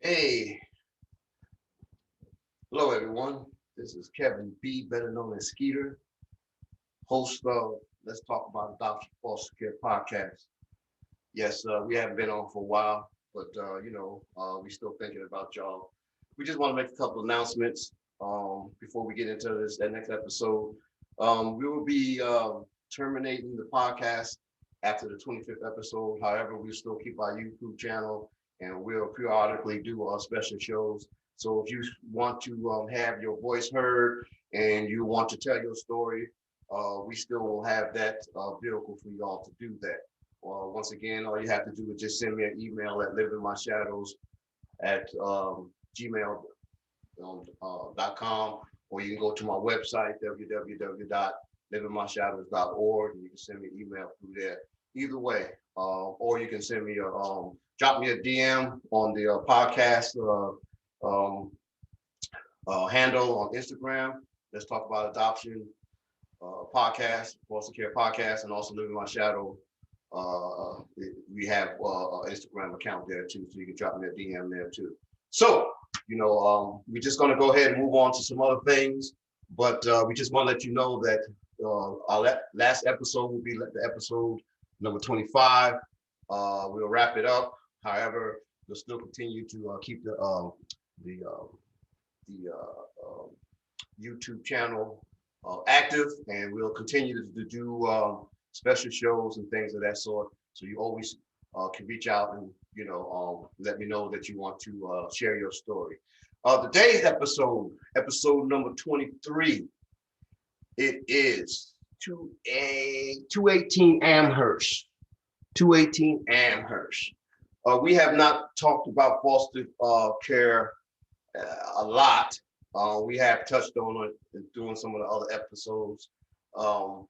Hey, hello everyone. This is Kevin B, better known as Skeeter, host of Let's Talk About Adoption Foster Care podcast. Yes, we haven't been on for a while, but we still thinking about y'all. We just want to make a couple announcements before we get into that next episode. We will be terminating the podcast after the 25th episode. However, we still keep our YouTube channel and we'll periodically do our special shows. So if you want to have your voice heard and you want to tell your story, we still will have that vehicle for y'all to do that. Once again, all you have to do is just send me an email at livingmyshadows at gmail.com, or you can go to my website, www.livingmyshadows.org, and you can send me an email through there. Either way, or you can send me drop me a DM on the podcast um, handle on Instagram. Let's talk about adoption podcast, foster care podcast, and also Living My Shadow. We have an Instagram account there too, so you can drop me a DM there too. So, we're just going to go ahead and move on to some other things, but we just want to let you know that our last episode will be the episode number 25. We'll wrap it up. However, we'll still continue to keep the YouTube channel active, and we'll continue to do special shows and things of that sort. So you always can reach out and let me know that you want to share your story. Today's episode number 23. It is 218 Amherst. 218 Amherst. We have not talked about foster care a lot. We have touched on it during some of the other episodes um,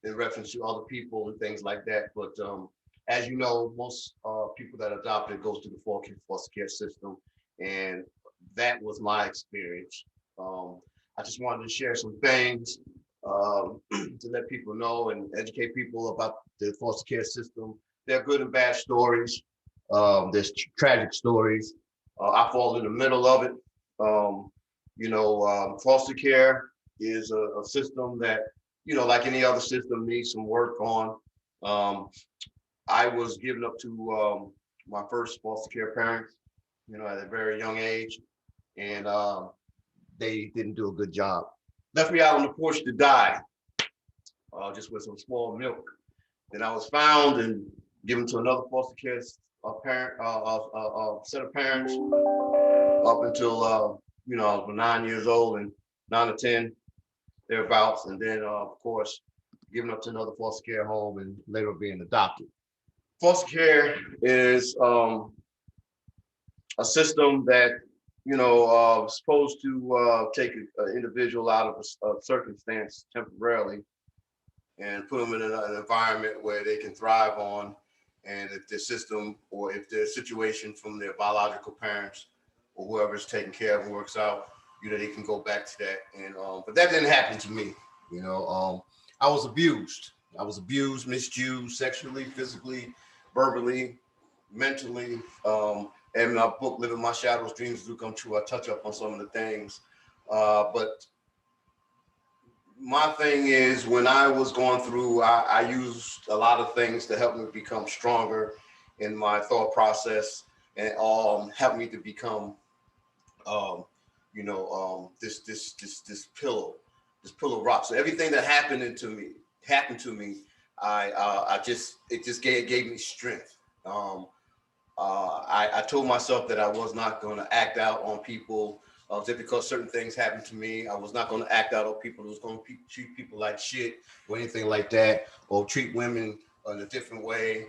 in reference to other people and things like that. But as you know, most people that adopted goes to the foster care system, and that was my experience. I just wanted to share some things to let people know and educate people about the foster care system. There are good and bad stories. There's tragic stories. I fall in the middle of it. Foster care is a system that, like any other system, needs some work on. I was given up to my first foster care parents, at a very young age, and they didn't do a good job. Left me out on the porch to die, just with some small milk. Then I was found and given to another foster care set of parents up until I was 9 years old, and 9 or 10 thereabouts, and then of course given up to another foster care home and later being adopted. Foster care is a system that supposed to take an individual out of a circumstance temporarily and put them in an environment where they can thrive on. And if their system or if their situation from their biological parents or whoever's taking care of them works out, they can go back to that. And but that didn't happen to me. I was abused. I was abused, misused, sexually, physically, verbally, mentally. And my book, Living My Shadows, Dreams Do Come True, I touch up on some of the things. But my thing is, when I was going through, I used a lot of things to help me become stronger in my thought process and help me to become, this pillow rock. So everything that happened to me. It just gave me strength. I told myself that I was not going to act out on people just because certain things happened to me. I was not going to act out on people who was going to treat people like shit or anything like that, or treat women in a different way.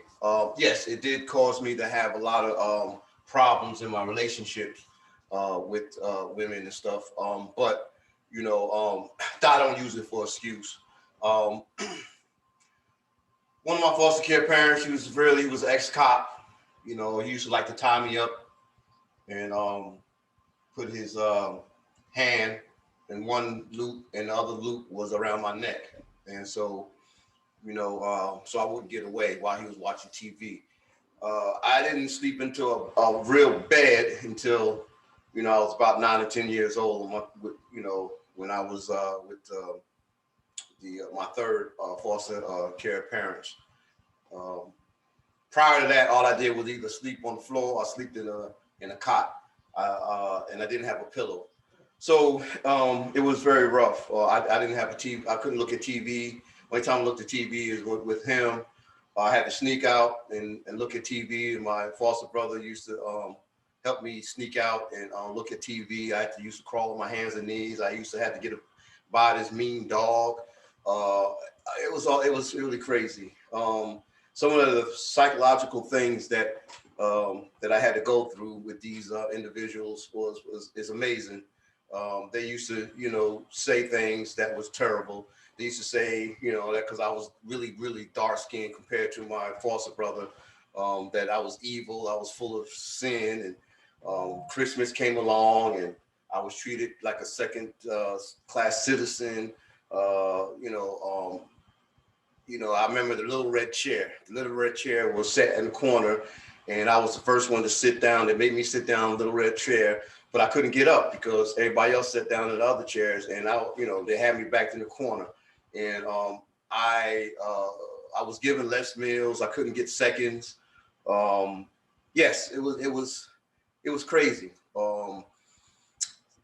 Yes, it did cause me to have a lot of problems in my relationships with women and stuff. But I don't use it for excuse. Um, One of my foster care parents, he was an ex-cop. He used to like to tie me up and put his hand in one loop and the other loop was around my neck. And so, so I wouldn't get away while he was watching TV. I didn't sleep into a real bed until, I was about 9 or 10 years old. When I was with my third foster care parents. Um, Prior to that, all I did was either sleep on the floor or sleep in a cot, and I didn't have a pillow. So it was very rough. I didn't have a TV. I couldn't look at TV. Only time I looked at TV is with him. I had to sneak out and look at TV. And my foster brother used to help me sneak out and look at TV. I had to used to crawl on my hands and knees. I used to have to get by this mean dog. Uh, it was really crazy. Some of the psychological things that I had to go through with these individuals is amazing. They used to, say things that was terrible. They used to say, that because I was really, really dark skinned compared to my foster brother, that I was evil, I was full of sin, and Christmas came along and I was treated like a second class citizen. I remember the little red chair. The little red chair was set in the corner, and I was the first one to sit down. They made me sit down in the little red chair, but I couldn't get up because everybody else sat down in the other chairs, and they had me back in the corner. And I was given less meals. I couldn't get seconds. Yes, it was crazy.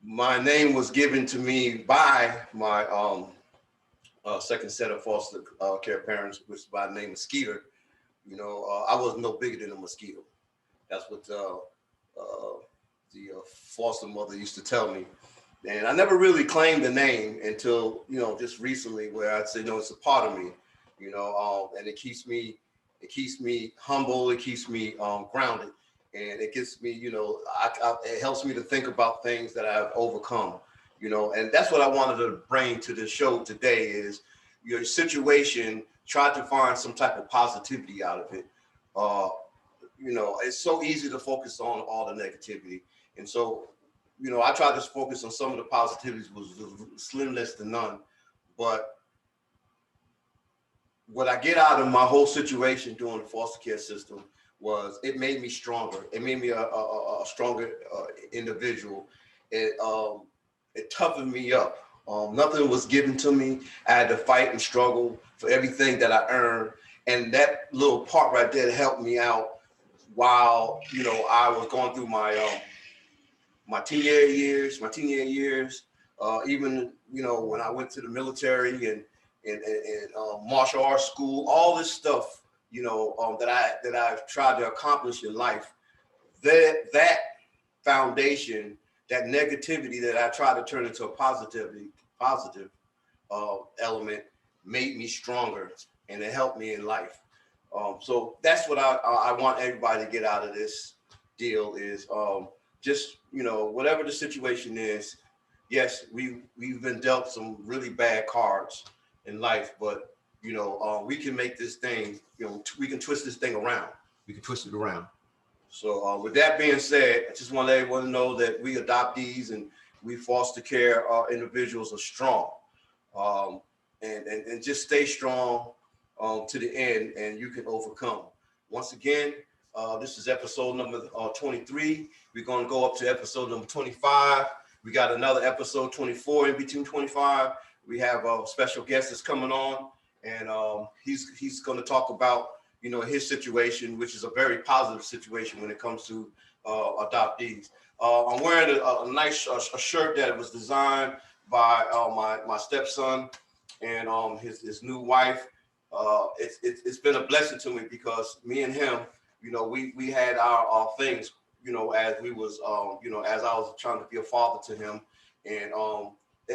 My name was given to me by my second set of foster care parents, which by the name of Skeeter. I was no bigger than a mosquito. That's what the foster mother used to tell me. And I never really claimed the name until, just recently, where I'd say, no, it's a part of me, and it keeps me humble. It keeps me grounded, and it gets me, it helps me to think about things that I've overcome, and that's what I wanted to bring to the show today is your situation, try to find some type of positivity out of it. It's so easy to focus on all the negativity. And so, I tried to focus on some of the positivities, was slim less to none. But what I get out of my whole situation during the foster care system was it made me stronger. It made me a stronger individual. It toughened me up. Nothing was given to me. I had to fight and struggle for everything that I earned. And that little part right there helped me out while, I was going through my teenage years, even, when I went to the military and martial arts school, all this stuff, that I've tried to accomplish in life, that foundation, that negativity that I tried to turn into a positive element made me stronger, and it helped me in life. So that's what I want everybody to get out of this deal is just, whatever the situation is, yes, we've been dealt some really bad cards in life, but, we can make this thing, we can twist this thing around. We can twist it around. So with that being said, I just want to let everyone know that we adoptees and we foster care individuals are strong, and just stay strong to the end, and you can overcome. Once again, this is episode number 23. We're going to go up to episode number 25. We got another episode 24 in between 25. We have a special guest that's coming on, and he's going to talk about his situation, which is a very positive situation when it comes to adoptees. I'm wearing a nice shirt that was designed by my stepson and his new wife. It's been a blessing to me because me and him, we had our things, as we was, as I was trying to be a father to him, and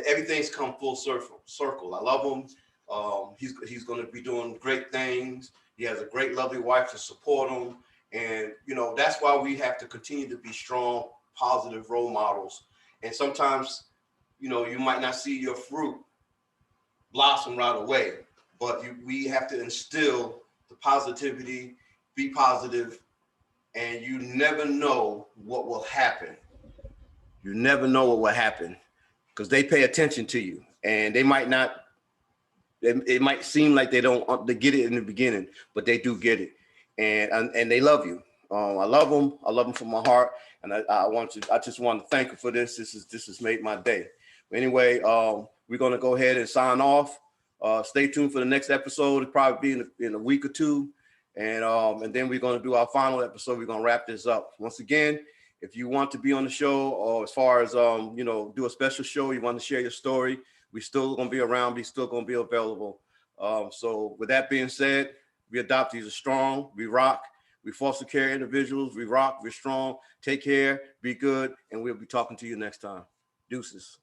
everything's come full circle. I love him. He's going to be doing great things. He has a great, lovely wife to support him. And, that's why we have to continue to be strong, positive role models. And sometimes, you might not see your fruit blossom right away, but we have to instill the positivity, be positive, and you never know what will happen. You never know what will happen because they pay attention to you, and they might not. It might seem like they get it in the beginning, but they do get it. and they love you. I love them. I love them from my heart, and I just want to thank you for this. This has made my day. Anyway, we're gonna go ahead and sign off. Stay tuned for the next episode. It'll probably be in a week or two, and then we're gonna do our final episode. We're gonna wrap this up. Once again, if you want to be on the show, or as far as do a special show, you want to share your story, we still gonna be around. We still gonna be available. So with that being said, we adoptees are strong. We rock. We foster care individuals. We rock. We're strong. Take care. Be good. And we'll be talking to you next time. Deuces.